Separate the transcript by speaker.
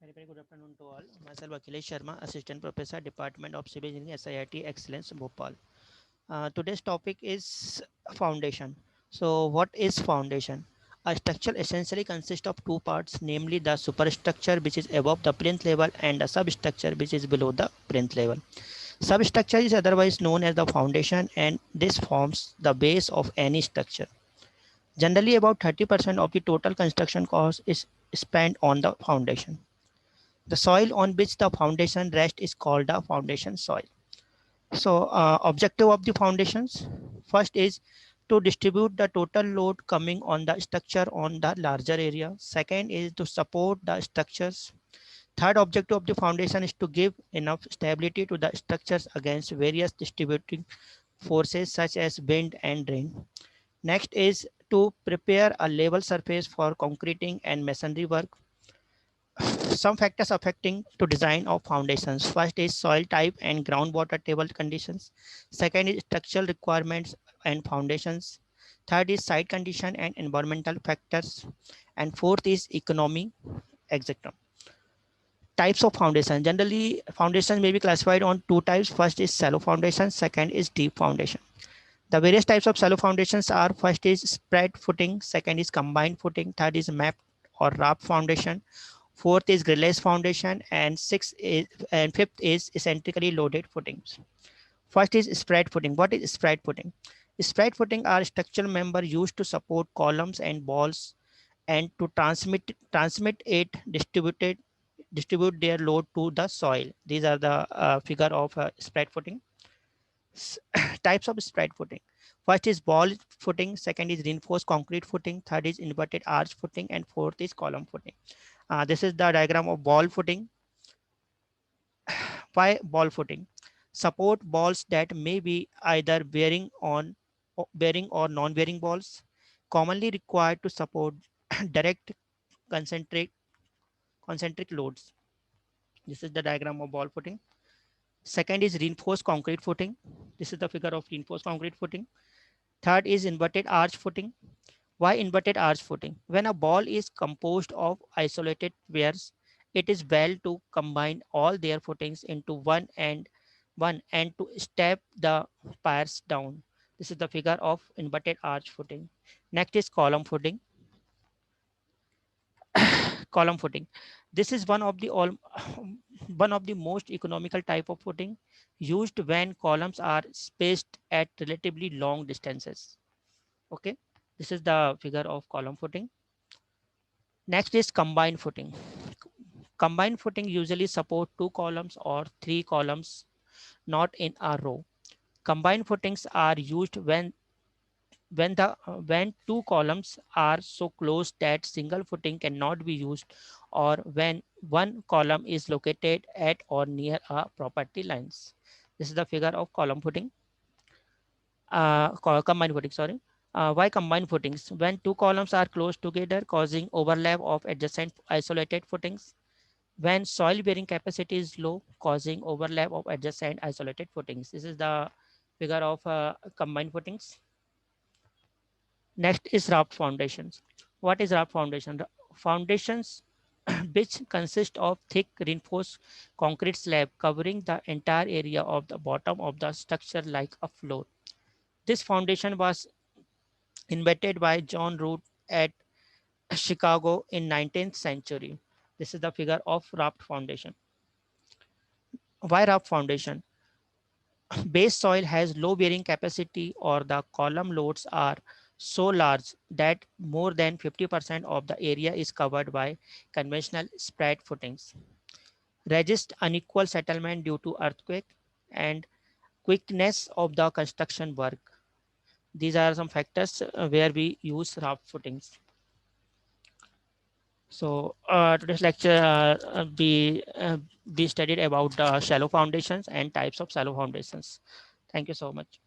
Speaker 1: Very good afternoon to all. Myself Akhilesh Sharma, Assistant Professor, Department of Civil Engineering, SIIT Excellence, Bhopal. Today's topic is foundation. So, what is foundation? A structure essentially consists of two parts, namely the superstructure, which is above the plinth level, and the substructure, which is below the plinth level. Substructure is otherwise known as the foundation, and this forms the base of any structure. Generally, about 30% of the total construction cost is spent on the foundation. The soil on which the foundation rests is called the foundation soil. So, objective of the foundations first is to distribute the total load coming on the structure on the larger area. Second is to support the structures. Third objective of the foundation is to give enough stability to the structures against various distributing forces such as wind and rain. Next is to prepare a level surface for concreting and masonry work. Some factors affecting to design of foundations. First is soil type and groundwater table conditions. Second is structural requirements and foundations. Third is site condition and environmental factors. And fourth is economy, etc. Types of foundation. Generally, foundations may be classified on two types. First is shallow foundation. Second is deep foundation. The various types of shallow foundations are: first is spread footing. Second is combined footing. Third is map or raft foundation. Fourth is grilles foundation, and fifth is eccentrically loaded footings. First is spread footing. What is spread footing? Spread footing are structural member used to support columns and walls and to transmit it distribute their load to the soil. These are the figure of spread footing. Types of spread footing. First is ball footing. Second is reinforced concrete footing. Third is inverted arch footing, and fourth is column footing. This is the diagram of ball footing. Why ball footing? Support balls that may be either bearing or non-bearing balls, commonly required to support direct concentric concentric loads. This is the diagram of ball footing. Second is reinforced concrete footing. This is the figure of reinforced concrete footing. Third is inverted arch footing. Why inverted arch footing? When a ball is composed of isolated pairs, it is well to combine all their footings into one and to step the pairs down. This is the figure of inverted arch footing. Next is column footing. Column footing. This is one of the most economical type of footing used when columns are spaced at relatively long distances. Okay, this is the figure of column footing. Next is combined footing. Combined footing usually support two columns or three columns, not in a row. Combined footings are used when two columns are so close that single footing cannot be used, or when one column is located at or near a property lines. This is the figure of column footing. Combined footing, sorry. Why combined footings? When two columns are close together, causing overlap of adjacent isolated footings. When soil bearing capacity is low, causing overlap of adjacent isolated footings. This is the figure of combined footings. Next is raft foundations. What is raft foundation? Foundations which consist of thick reinforced concrete slab covering the entire area of the bottom of the structure like a floor. This foundation was invented by John Root at Chicago in 19th century. This is the figure of raft foundation. Why raft foundation? Base soil has low bearing capacity, or the column loads are so large that more than 50% of the area is covered by conventional spread footings. Resist unequal settlement due to earthquake and quickness of the construction work. These are some factors where we use raft footings. So today's lecture we studied about shallow foundations and types of shallow foundations. Thank you so much.